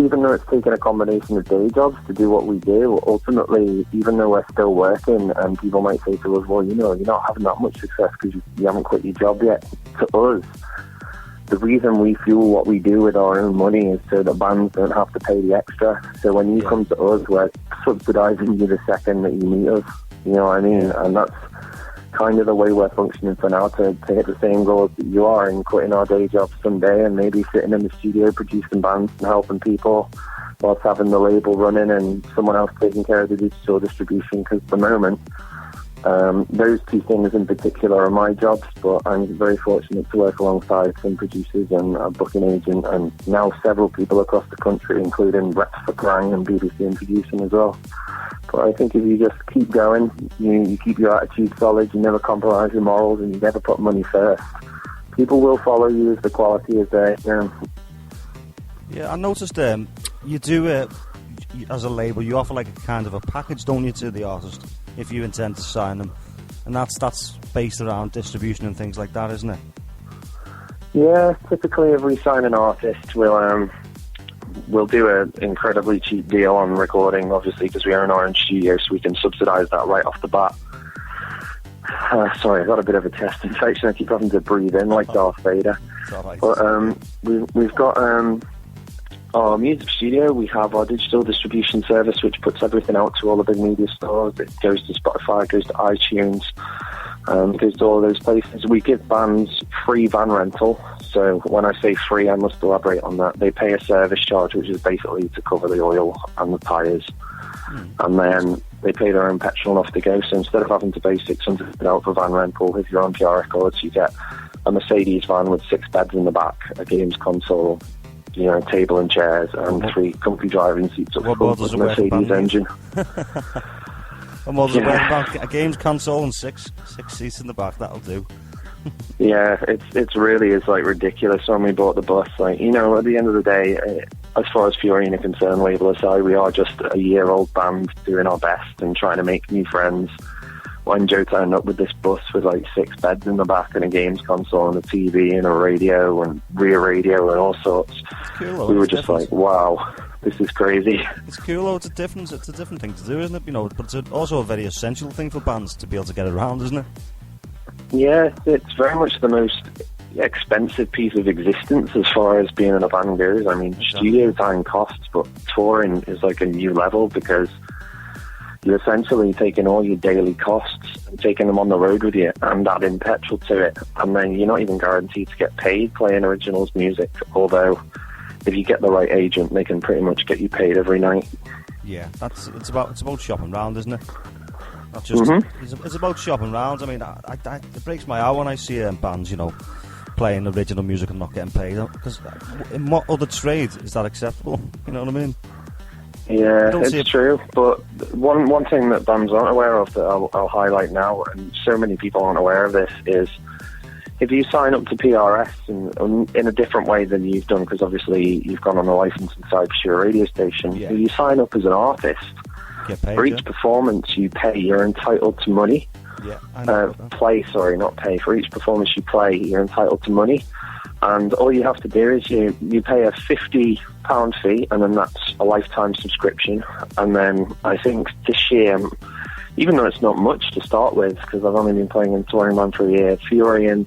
even though it's taken a combination of day jobs to do what we do, ultimately, even though we're still working, and people might say to us, well, you're not having that much success because you haven't quit your job yet. To us, the reason we fuel what we do with our own money is so that bands don't have to pay the extra. So when you come to us, we're subsidising you the second that you meet us. You know what I mean? And that's kind of the way we're functioning for now, to hit the same goals that you are in quitting our day job someday and maybe sitting in the studio producing bands and helping people whilst having the label running and someone else taking care of the digital distribution. Because at the moment, those two things in particular are my jobs, but I'm very fortunate to work alongside some producers and a booking agent and now several people across the country, including reps for Kerrang and BBC and producing as well. But I think if you just keep going, you keep your attitude solid, you never compromise your morals, and you never put money first, people will follow you if the quality is there. Yeah, I noticed you do, as a label, you offer like a kind of a package, don't you, to the artist, if you intend to sign them. And that's based around distribution and things like that, isn't it? Yeah, typically if we sign an artist, we'll do an incredibly cheap deal on recording, obviously, because we own our own studio, so we can subsidise that right off the bat. Sorry, I've got a bit of a chest infection. I keep having to breathe in like Darth Vader. Right. But we've got our music studio. We have our digital distribution service, which puts everything out to all the big media stores. It goes to Spotify, goes to iTunes, goes to all those places. We give bands free van rental. So when I say free, I must elaborate on that. They pay a service charge, which is basically to cover the oil and the tyres. And then they pay their own petrol off to go. So instead of having to pay $600 out for van rental, if you're on Pyar Records, you get a Mercedes van with 6 beds in the back, a games console, table and chairs, and 3 comfy driving seats up front with a Mercedes engine. And what was it about? A games console and 6 seats in the back, that'll do. Yeah, it's really is like ridiculous when we bought the bus. Like, at the end of the day, as far as Fiorina are concerned, label aside, we are just a year-old band doing our best and trying to make new friends. When Joe turned up with this bus with like 6 beds in the back and a games console and a TV and a radio and rear radio and all sorts, cool, we were just like, wow, this is crazy. It's cool, though. It's a different thing to do, isn't it? But it's also a very essential thing for bands to be able to get around, isn't it? Yeah, it's very much the most expensive piece of existence as far as being in a band goes. I mean, studio time costs, but touring is like a new level because you're essentially taking all your daily costs and taking them on the road with you and adding petrol to it. And then you're not even guaranteed to get paid playing originals music, although if you get the right agent, they can pretty much get you paid every night. Yeah, it's about shopping around, isn't it? Not just it's about shopping around. I mean, it breaks my heart when I see bands, playing original music and not getting paid. Because in what other trade is that acceptable? You know what I mean? Yeah, it's true. But one thing that bands aren't aware of that I'll highlight now, and so many people aren't aware of this, is if you sign up to PRS in a different way than you've done, because obviously you've gone on a license inside your radio station, if you sign up as an artist, paid, for each performance you pay, you're entitled to money. Yeah, I know. Not pay. For each performance you play, you're entitled to money. And all you have to do is you pay a £50 fee, and then that's a lifetime subscription. And then I think this year, even though it's not much to start with, because I've only been playing in touring band for a year, Fiorian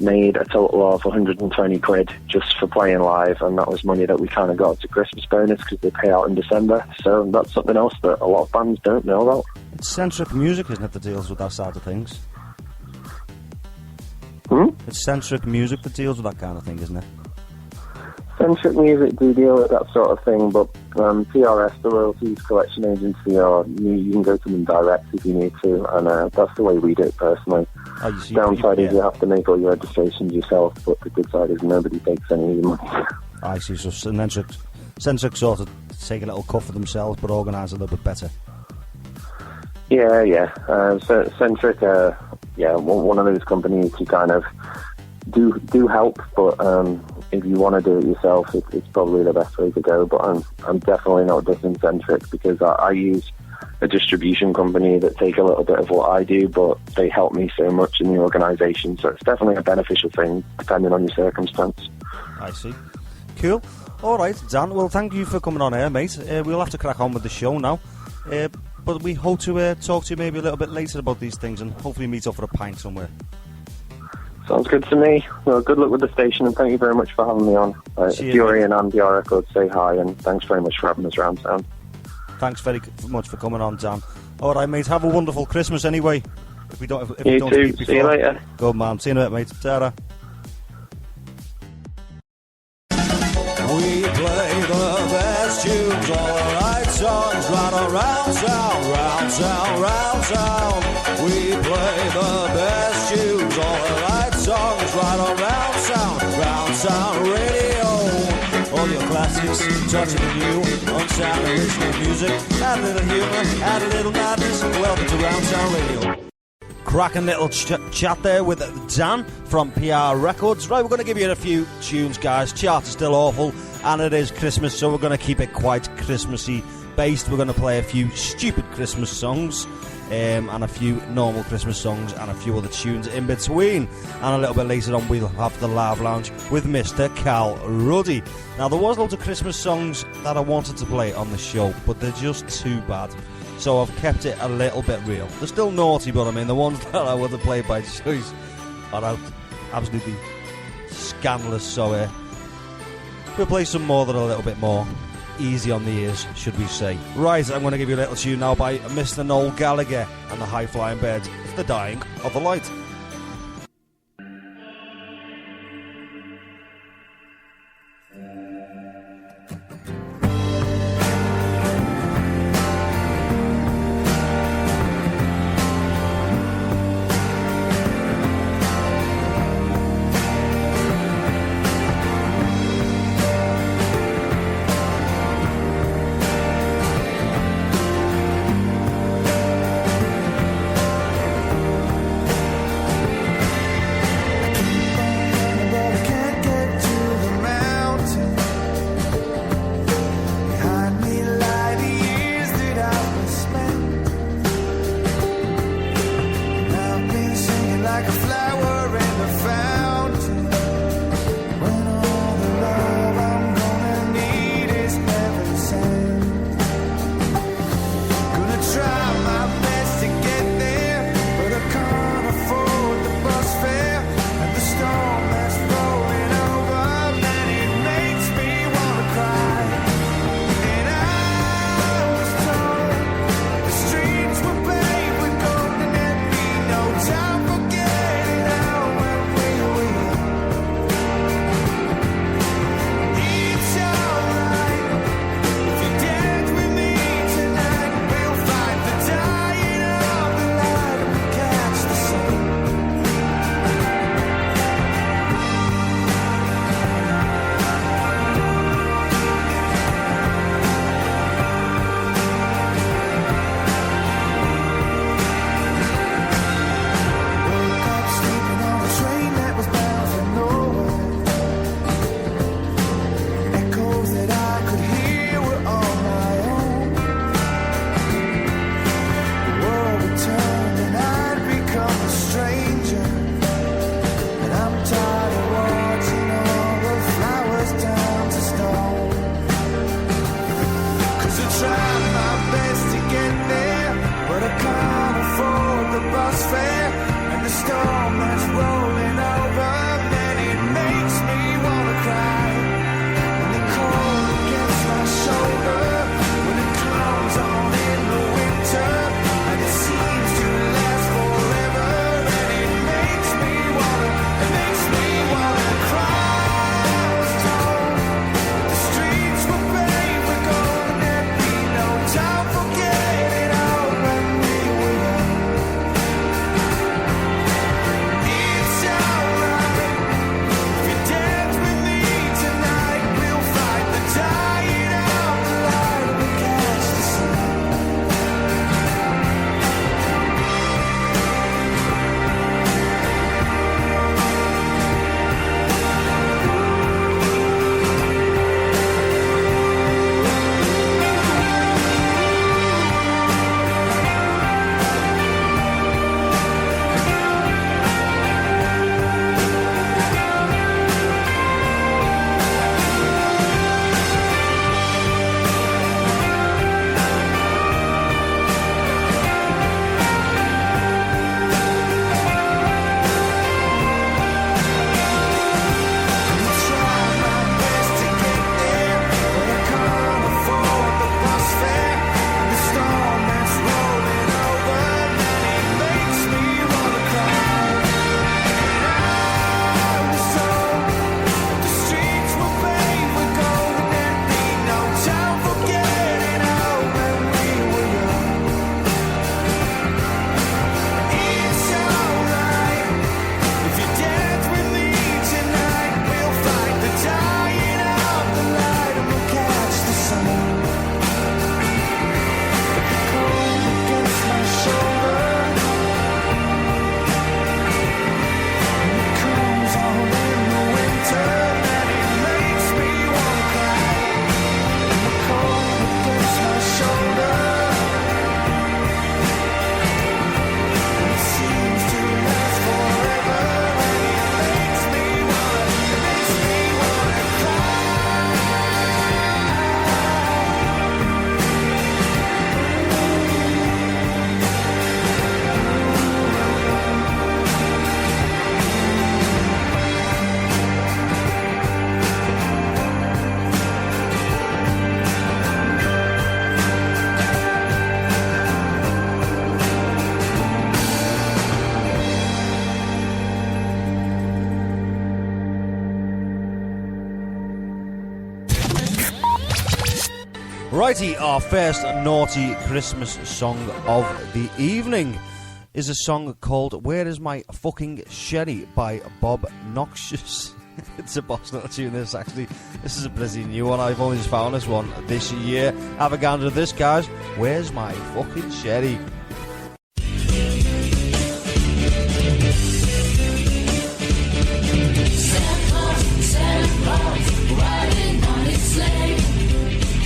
made a total of 120 quid just for playing live, and that was money that we kind of got as a Christmas bonus because they pay out in December. So that's something else that a lot of bands don't know about. It's Centric Music, isn't it, that deals with that side of things? It's Centric Music that deals with that kind of thing, isn't it? Centric Music do deal with that sort of thing, but PRS, the royalties collection agency, you can go to them direct if you need to, and that's the way we do it personally. Downside is you have to make all your registrations yourself, but the good side is nobody takes any of your money. I see, so Centric sort of take a little cut for themselves, but organise a little bit better. Yeah. Centric, one of those companies who kind of do help, but if you want to do it yourself, it's probably the best way to go. But I'm definitely not disincentric because I use a distribution company that take a little bit of what I do, but they help me so much in the organisation. So it's definitely a beneficial thing, depending on your circumstance. I see. Cool. All right, Dan. Well, thank you for coming on here, mate. We'll have to crack on with the show now. But we hope to talk to you maybe a little bit later about these things and hopefully meet up for a pint somewhere. Sounds good to me. Well, good luck with the station, and thank you very much for having me on. If you're in on Pyar Records, say hi, and thanks very much for having us round town. Thanks very much for coming on, Dan. All right, mate. Have a wonderful Christmas anyway. If we don't you don't too. speak before. See you later. Good man. See you in a bit, mate. Ta-ra. We play the best tunes, all the right songs, right around town, round town, round town. We play the best tunes, all the right songs, right around town radio. All your classics, touching the new, unsigned original music. Add a little humour, add a little madness. Welcome to Round Town Radio. Cracking little chat there with Dan from Pyar Records. Right, we're going to give you a few tunes, guys. Chart is still awful, and it is Christmas, so we're going to keep it quite Christmassy based. We're going to play a few stupid Christmas songs, and a few normal Christmas songs, and a few other tunes in between. And a little bit later on, we'll have the Live Lounge with Mr. Cal Ruddy. Now, there was loads of Christmas songs that I wanted to play on the show, but they're just too bad. So I've kept it a little bit real. They're still naughty, but I mean, the ones that I would have played by choice are absolutely scandalous. So we'll play some more that are a little bit more easy on the ears, should we say. Right, I'm going to give you a little tune now by Mr. Noel Gallagher and the High Flying Birds. It's The Dying of the Light. Righty, our first naughty Christmas song of the evening is a song called Where Is My Fucking Sherry by Bob Noxious. It's a boss little tune, this actually. This is a pretty new one. I've only just found this one this year. Have a gander at this, guys. Where's my fucking sherry? Santa Claus, riding on his sleigh.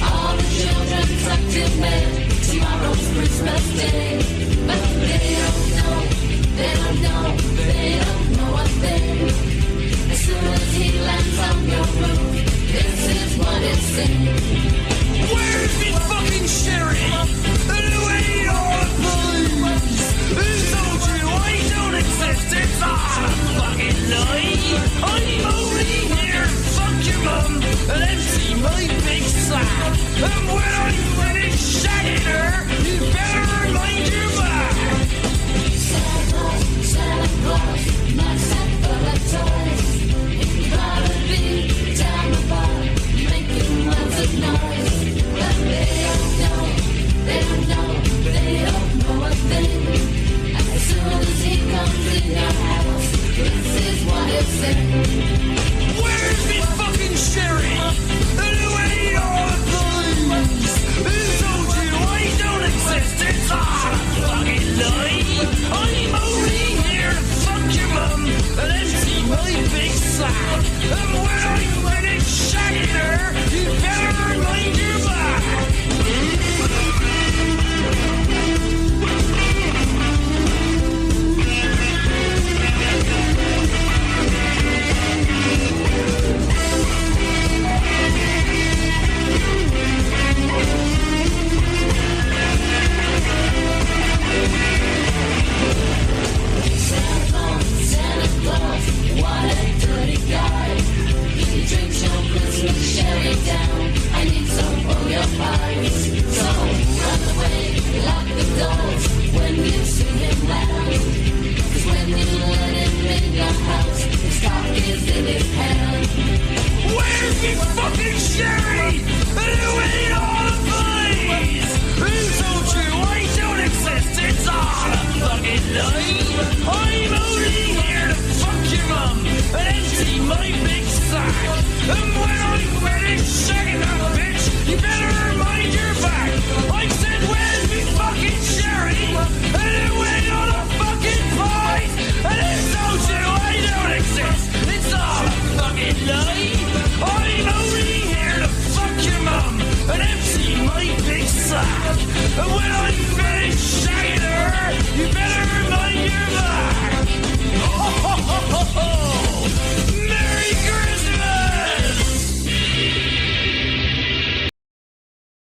All the children tucked in bed. Tomorrow's Christmas Day. But they don't know a thing. As soon as he lands on your roof, this is what it sings. Where's me fucking sherry? And who ate all the blues? Who told you I don't exist? It's all a fucking lie. I'm only here to fuck your mum and empty my big sack. And when I finish shagging her, you better remind your back. Santa Claus, my sack full of toys. You gotta be down the bar, making lots of noise. But they don't know a thing. As soon as he comes in your house, this is what it says. Where's me fucking sherry? And who ate all the blues? Who told you I don't exist? It's all a fucking lie. I'm only here to fuck your mum and empty my big sack. And when I finish shagging her, you better remind your back. Santa Claus, what a dirty guy. He drinks your Christmas sherry down. I need some for your pies. So run away, lock the doors when you see him land. 'Cause when you let him in your house, his cock is in his hand. Where's me fucking sherry? And who ate all the flies? Who told you I don't exist? It's all a fucking lie. I'm only here to fuck your mum and empty my big sack. And when I'm finished shagging that bitch, you better remind your back. I said, where's me fucking sherry? And who ate all the fucking pies? And who told you I don't exist? It's all a fucking lie. I'm only here to fuck your mum and empty my big sack. And when